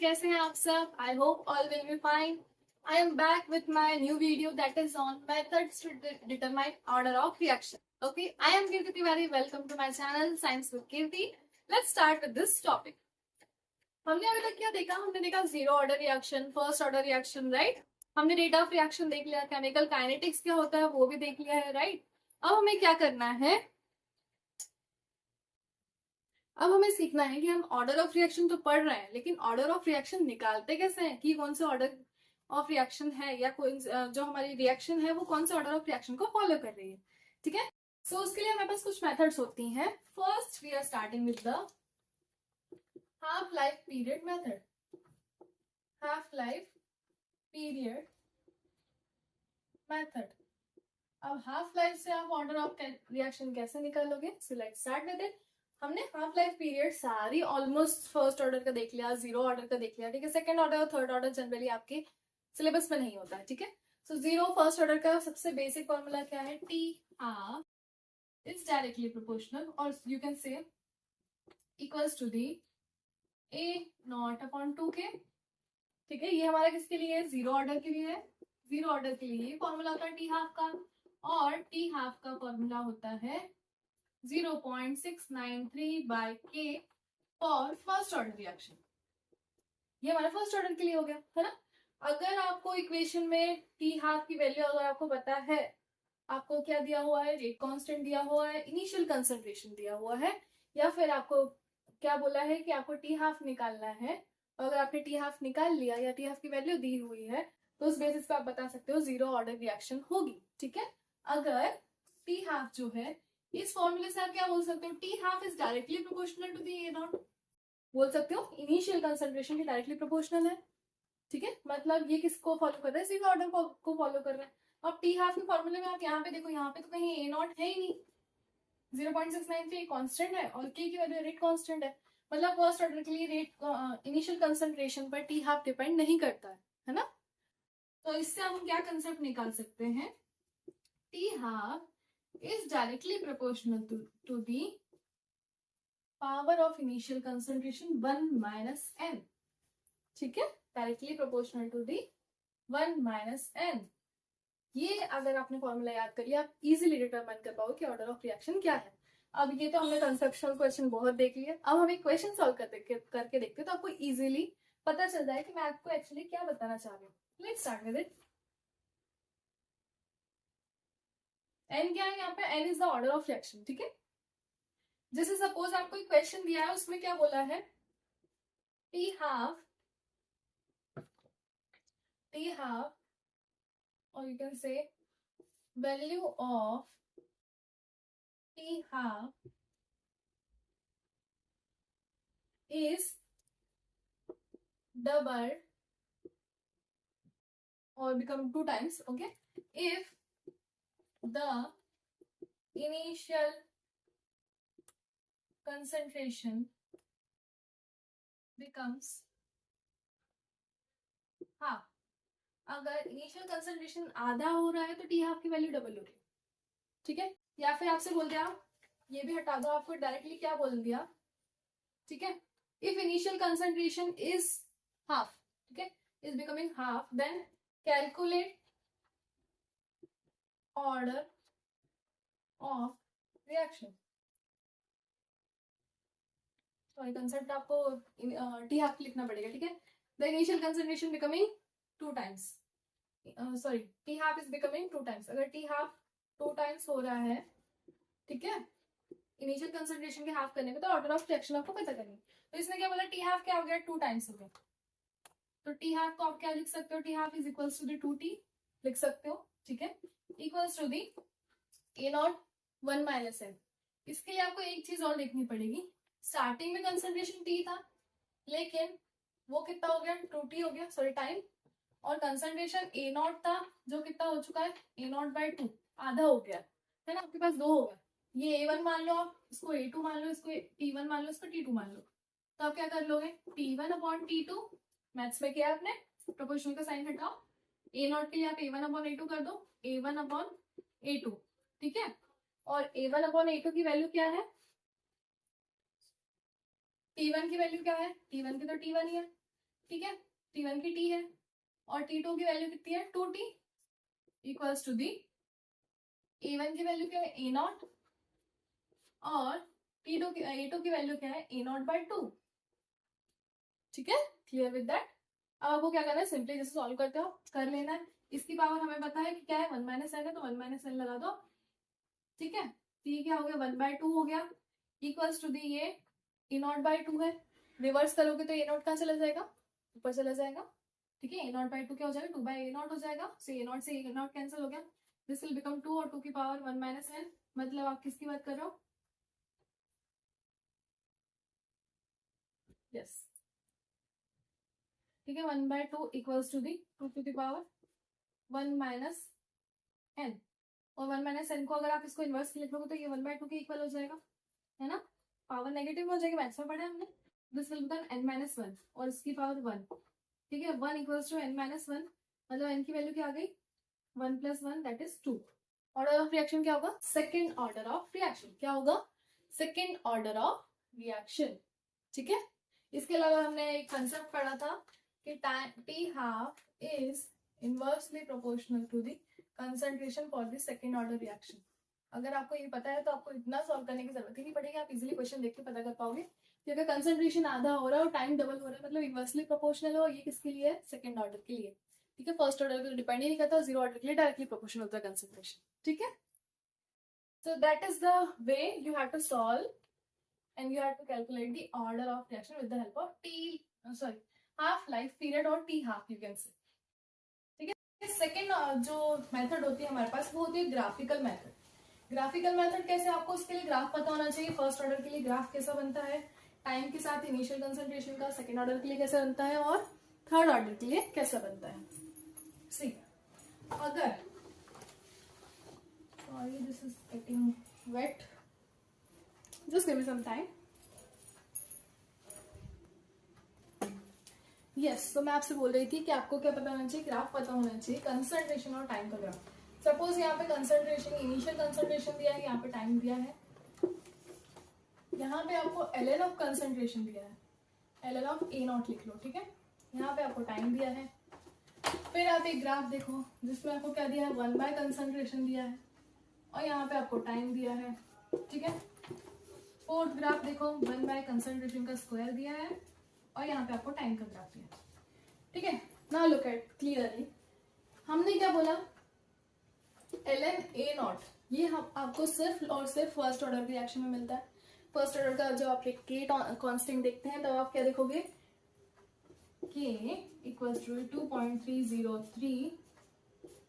कैसे हैं आप सब? I hope all will be fine. I am back with my new video that is on methods to determine order of reaction. Okay, I am Kirti Tiwari. Welcome to my channel Science with Kirti. Let's start with this topic. हमने अभी तक क्या देखा? हमने देखा zero order reaction, first order reaction, right? हमने rate of reaction देख लिया, केमिकल काइनेटिक्स क्या होता है वो भी देख लिया है, राइट? अब हमें क्या करना है? अब हमें सीखना है कि हम ऑर्डर ऑफ रिएक्शन तो पढ़ रहे हैं, लेकिन ऑर्डर ऑफ रिएक्शन निकालते कैसे हैं, कि कौन से ऑर्डर ऑफ रिएक्शन है या कोई जो हमारी रिएक्शन है वो कौन से ऑर्डर ऑफ रिएक्शन को फॉलो कर रही है. ठीक है, सो उसके लिए हमारे पास कुछ मेथड्स होती हैं. First we are starting with the half life period method. Half life period method. अब हाफ लाइफ से आप ऑर्डर ऑफ रिएक्शन कैसे निकालोगे? So let's start with it. हमने हाफ लाइफ पीरियड सारी ऑलमोस्ट फर्स्ट ऑर्डर का देख लिया, जीरो ऑर्डर का देख लिया. ठीक है, सेकंड ऑर्डर और थर्ड ऑर्डर जनरली आपके सिलेबस में नहीं होता है. ठीक है, सो जीरो फर्स्ट ऑर्डर का सबसे बेसिक फॉर्मूला क्या है? T half is directly proportional और you can say equals to the A naught upon 2k. ठीक है, ये हमारा किसके लिए है? जीरो ऑर्डर के लिए है. जीरो ऑर्डर के लिए फॉर्मूला होता है टी हाफ का, और टी हाफ का फॉर्मूला होता है 0.693 by k for first order reaction. ये हमारा फर्स्ट ऑर्डर के लिए हो गया, है ना? अगर आपको इक्वेशन में टी हाफ की वैल्यू अगर आपको पता है, आपको क्या दिया हुआ है? रेट कांस्टेंट दिया हुआ है, इनिशियल कंसंट्रेशन दिया हुआ है, या फिर आपको क्या बोला है कि आपको टी हाफ निकालना है. अगर आपने टी हाफ निकाल लिया या टी हाफ की वैल्यू दी हुई है तो उस बेसिस पे आप बता सकते हो जीरो ऑर्डर रिएक्शन होगी. ठीक है, अगर टी हाफ जो है, इस फॉर्मूले से आप क्या बोल सकते हो? T half is directly proportional to the A naught. बोल सकते हो इनिशियल कंसंट्रेशन के डायरेक्टली प्रोपोर्शनल है. ठीक है, मतलब ये किसको फॉलो कर रहा है? जीरो ऑर्डर को फॉलो कर रहा है. अब टी हाफ के फॉर्मूले में आप यहाँ पे देखो, यहाँ पे तो कहीं ए नॉट है ही नहीं. 0.693 कांस्टेंट है और के की वैल्यू रेट कांस्टेंट है. मतलब फर्स्ट ऑर्डर के लिए रेट इनिशियल कंसंट्रेशन पर टी हाफ डिपेंड नहीं करता है ना? तो इससे हम क्या कंसेप्ट निकाल सकते हैं? T half is directly proportional to the power of initial concentration 1 minus n. ठीक है, directly proportional to the 1 minus n. ये अगर आपने फॉर्मूला याद कर लिया, आप इजीली डिटरमाइन कर पाओगे कि ऑर्डर ऑफ रिएक्शन क्या है. अब ये तो हमने कंसेप्चुअल क्वेश्चन बहुत देख लिया. अब हम एक क्वेश्चन सॉल्व करके देखते हैं तो आपको इजीली पता चल जाए कि मैं आपको एक्चुअली क्या बताना चाह रही हूँ. Let's start with it. N क्या है यहाँ पे? N is the order of reaction. ठीक है, जैसे सपोज आपको एक क्वेश्चन दिया है, उसमें क्या बोला है? टी हाफ और यू कैन से value of T half is double or become 2 times. Okay, if the initial concentration becomes half. अगर इनिशियल कंसंट्रेशन आधा हो रहा है तो टी हाफ की वैल्यू डबल होगी. ठीक है, या फिर आपसे बोल दिया, ये भी हटा दो, आपको डायरेक्टली क्या बोल दिया? ठीक है, if initial concentration is half, ठीक है, is becoming half, then calculate order of reaction. Sorry, concept आपको टी हाफ लिखना पड़ेगा. ठीक है, the initial concentration becoming 2 times. Sorry, t half is becoming 2 times. अगर टी हाफ 2 times हो रहा है, ठीक है, इनिशियल कंसंट्रेशन के हाफ करने में, तो ऑर्डर ऑफ रिएक्शन आपको पता करनी. तो इसने क्या बोला? टी हाफ क्या हो गया? 2 times हो गया. तो टी हाफ को आप क्या लिख सकते हो? T half is equals to the 2t लिख सकते हो. ठीक है, equals to the A naught 1 minus n. इसके लिए आपको एक चीज और देखनी पड़ेगी. स्टार्टिंग में कंसंट्रेशन t था, लेकिन वो कितना हो गया? 2t हो गया, सॉरी टाइम. और कंसंट्रेशन ए नॉट था, जो कितना हो चुका है? ए नॉट बाई 2, आधा हो गया, है ना? आपके पास 2 हो गया. ये A1 मान लो, आप इसको A2 मान लो, इसको T1 मान लो, इसको T2 मान लो. तो आप क्या कर लोगे? T1 upon T2. मैथ्स में किया आपने, प्रोपोर्शनल का साइन हटाओ. ए नॉट के लिए आप A1 अपॉन A2 कर दो, A1 अपॉन A2. ठीक है, और A1 अपॉन A2 की वैल्यू क्या है? T1 की वैल्यू क्या है? T1 की तो T1 ही है. ठीक है, T1 की T है और T2 की वैल्यू कितनी है 2T equals to the A1 की वैल्यू क्या है A0 और A2 की वैल्यू क्या है A0/2। ठीक है, क्लियर विद दैट। अब आपको क्या करना है, सिंपली जैसे सॉल्व करते हो कर लेना है। इसकी पावर हमें पता है कि क्या है 1 - n है, तो 1 - n लगा दो। ठीक है, तो ये क्या हो गया 1/2 हो गया इक्वल्स टू दी ये A0/2 है। रिवर्स करोगे तो A0 कहाँ चला जाएगा, ऊपर चला जाएगा। ठीक है, A0/2 क्या हो जाएगा 2/A0 हो जाएगा। सो A0 से A0 कैंसिल हो गया, दिस विल बिकम 2 और 2 की पावर 1 - n। मतलब आप किसकी बात कर रहे हो, यस। ठीक है, 1/2 equals to the 2 to the power 1 - n। और 1 - n को अगर आप इसको इनवर्स लिख लोगे तो ये 1/2 के इक्वल हो जाएगा, है ना। पावर नेगेटिव हो जाएगी, मैथ्स में पढ़ा है हमने। दिस विल बिकम n - 1 और इसकी पावर 1। ठीक है, 1 इक्वल्स टू n - 1, मतलब n की वैल्यू क्या आ गई 1 + 1 that is 2। Order of reaction क्या होगा, सेकेंड ऑर्डर ऑफ रिएक्शन। क्या होगा, सेकेंड ऑर्डर ऑफ रिएक्शन। ठीक है, इसके अलावा हमने एक कंसेप्ट पढ़ा था कि t half is inversely proportional to the concentration for the second order reaction. अगर आपको ये पता है तो आपको इतना सॉल्व करने की जरूरत ही नहीं पड़ेगी, आप इजीली क्वेश्चन देख के पता कर पाओगे कि अगर कंसंट्रेशन आधा हो रहा है और टाइम डबल हो रहा है मतलब इनवर्सली प्रोपोर्शनल हो, ये किसके लिए है, सेकंड ऑर्डर के लिए। ठीक है, फर्स्ट ऑर्डर पे डिपेंड ही नहीं करता, जीरो ऑर्डर के लिए डायरेक्टली प्रोपोर्शनल होता है कंसंट्रेशन। ठीक है, so that is the way you have to solve and you have to calculate the order of reaction with the help of half life period or T half you can say। ठीक है, second जो method होती है हमारे पास वो होती है graphical method. Graphical method कैसे, आपको उसके लिए ग्राफ पता होना चाहिए। फर्स्ट ऑर्डर के लिए ग्राफ कैसा बनता है टाइम के साथ इनिशियल कंसंट्रेशन का, सेकेंड ऑर्डर के लिए कैसा बनता है और थर्ड ऑर्डर के लिए कैसा बनता है। सी अगर sorry this is getting wet, just give me some time। Yes, तो मैं आपसे बोल रही थी कि आपको क्या पता होना चाहिए, ग्राफ पता होना चाहिए कंसंट्रेशन और टाइम का ग्राफ। सपोज यहाँ पे कंसंट्रेशन इनिशियल कंसंट्रेशन दिया है, यहाँ पे टाइम दिया है, यहाँ पे आपको ln ऑफ कंसंट्रेशन दिया है, ln ऑफ A0 लिख लो। ठीक है, यहाँ पे आपको टाइम दिया है, फिर आप एक ग्राफ देखो जिसमें आपको क्या दिया है 1 कंसंट्रेशन दिया है और यहाँ पे आपको टाइम दिया है। ठीक है, फोर्थ ग्राफ देखो 1 कंसंट्रेशन का स्क्वायर दिया है और यहाँ पे आपको टाइम का ग्राफ दिया है। ठीक है, नाउ लुक एट क्लियरली, हमने क्या बोला ln A0, ये हम आपको सिर्फ और सिर्फ फर्स्ट ऑर्डर के रिएक्शन में मिलता है। फर्स्ट ऑर्डर का जब आप के कांस्टेंट देखते हैं तब आप क्या देखोगे k equals to 2.303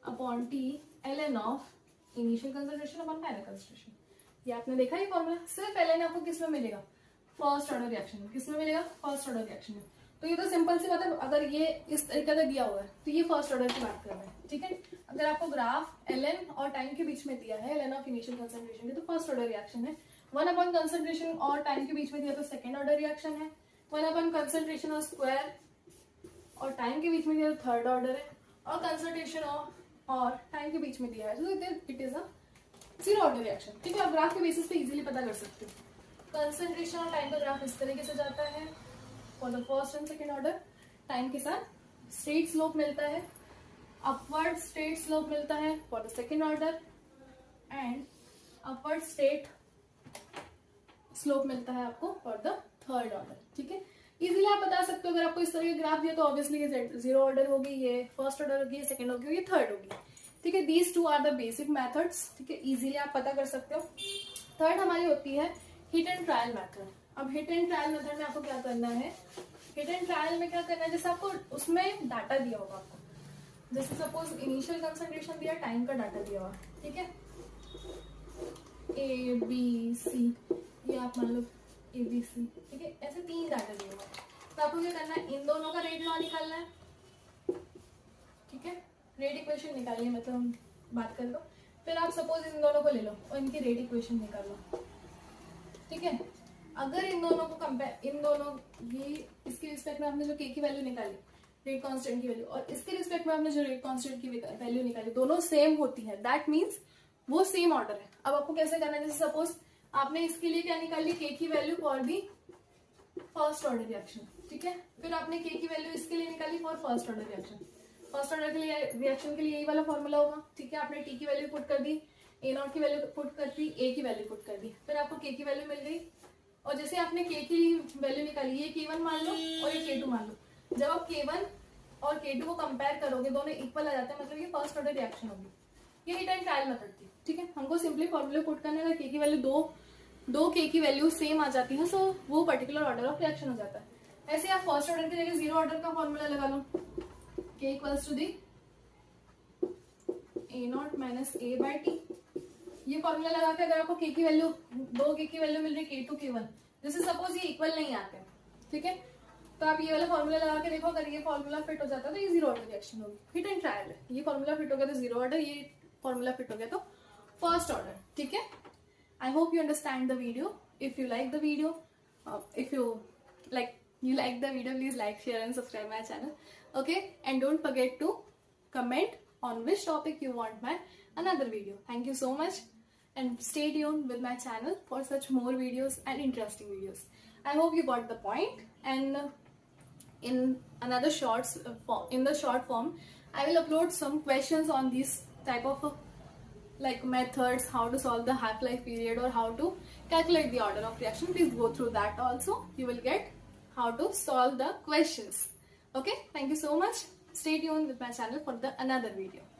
upon t ln of initial concentration upon final concentration. ये आपने देखा ही फॉर्मूला, सिर्फ ln आपको किस में मिलेगा, फर्स्ट ऑर्डर रिएक्शन में। किस में मिलेगा, फर्स्ट ऑर्डर रिएक्शन में। तो ये तो सिंपल सी बात है, अगर ये इस तरीके का दिया हुआ है तो ये फर्स्ट ऑर्डर की बात कर रहे हैं। ठीक है, अगर आपको ग्राफ ln और टाइम के बीच में दिया है, ln ऑफ इनिशियल कंसंट्रेशन के, तो फर्स्ट ऑर्डर रिएक्शन है। 1 अपॉन कंसंट्रेशन और टाइम के बीच में दिया तो सेकेंड ऑर्डर रिएक्शन है। 1 अपॉन कंसंट्रेशन और स्क्वायर और टाइम के बीच में दिया तो थर्ड ऑर्डर है। और कंसंट्रेशन और टाइम के बीच में दिया है तो it is a zero order reaction. ठीक है, आप ग्राफ के बेसिस पे इजीली पता कर सकते हो। कंसंट्रेशन और टाइम का ग्राफ इस तरीके से जाता है for the first and second order. Time के साथ स्ट्रेट स्लोप मिलता है, अपवर्ड स्ट्रेट स्लोप मिलता है for the second order and upward straight slope मिलता है आपको फॉर द थर्ड ऑर्डर। ठीक है, इजीली आप बता सकते हो। अगर आपको इस तरह के ग्राफ दिया तो ऑब्वियसली ये जीरो ऑर्डर होगी, ये फर्स्ट ऑर्डर होगी, ये सेकंड होगी, ये थर्ड होगी। ठीक है, these two are the basic methods. ठीक है, इजीली आप पता कर सकते हो। थर्ड हमारी होती है हिट एंड ट्रायल मेथड। अब हिट एंड ट्रायल मेथड में आपको क्या करना है, हिट एंड ट्रायल में क्या करना है, जैसे आपको उसमें डाटा दिया होगा आपको, जैसे सपोज इनिशियल कंसंट्रेशन दिया, टाइम का डाटा दिया हुआ। ठीक है, A B C, ये आप मान लो ABC। ठीक है, ऐसे 3 डाटा दिए हुए हैं, तो आपको क्या करना है, इन दोनों का रेट लॉ निकालना है। ठीक है, रेट इक्वेशन निकालिए, मतलब बात कर लो। फिर आप सपोज इन दोनों को ले लो और इनकी रेट इक्वेशन निकाल लो। ठीक है, अगर इन दोनों को कंपेयर, इन दोनों ये इसके रिस्पेक्ट में आपने जो k की वैल्यू निकाली, रेट कांस्टेंट की वैल्यू, और इसके रिस्पेक्ट में आपने जो रेट कांस्टेंट की वैल्यू निकाली, दोनों सेम होती है, दैट मीन्स वो सेम ऑर्डर है। अब आपको कैसे करना है, जैसे सपोज आपने इसके लिए क्या निकाली, k की value for the first order reaction. ठीक है। फिर आपने के की वैल्यू इसके लिए निकाली for first order reaction. First order के लिए रिएक्शन के लिए यही वाला फॉर्मूला होगा, ठीक है। आपने टी की वैल्यू पुट कर दी, ए नॉट की वैल्यू पुट कर दी, ए की वैल्यू पुट कर दी, फिर आपको के की वैल्यू मिल गई। और जैसे आपने के की वैल्यू निकाली, ये K1 मान लो और ये K2 मान लो। जब आप K1 और K2 को कंपेयर करोगे, दोनों इक्वल आ जाते हैं, मतलब ये फर्स्ट ऑर्डर रिएक्शन होगी। ये हिट एंड ट्रायल मेथड थी, ठीक है। हमको सिंपली फॉर्मूला पुट करने का, के की वैल्यू दो के की वैल्यू सेम आ जाती है, सो वो पर्टिकुलर ऑर्डर ऑफ रिएक्शन हो जाता है। ऐसे आप फर्स्ट ऑर्डर की जगह जीरो ऑर्डर का फॉर्मूला लगा लो, k equals to the A naught minus a by t. ये फॉर्मूला लगा के अगर आपको के की वैल्यू, दो के की वैल्यू मिल रही K2 K1, जैसे सपोज ये इक्वल नहीं आते, ठीक है, तो आप ये वाला फॉर्मूला लगा के देखो, अगर ये फॉर्मूला फिट हो जाता है तो ये जीरो ऑर्डर रिएक्शन होगी। हिट एंड ट्रायल है, ये फॉर्मूला फिट हो गया तो जीरो ऑर्डर, ये फॉर्मूला फिट हो गया तो फर्स्ट ऑर्डर, ठीक है। I hope you understand the video. If you like the video, if you like the video, please like, share and subscribe my channel, okay, and don't forget to comment on which topic you want my another video. Thank you so much and stay tuned with my channel for such more videos and interesting videos. I hope you got the point, and in another in the short form I will upload some questions on these type of like methods, how to solve the half-life period or how to calculate the order of reaction. Please go through that also. You will get how to solve the questions. Okay, thank you so much. Stay tuned with my channel for the another video.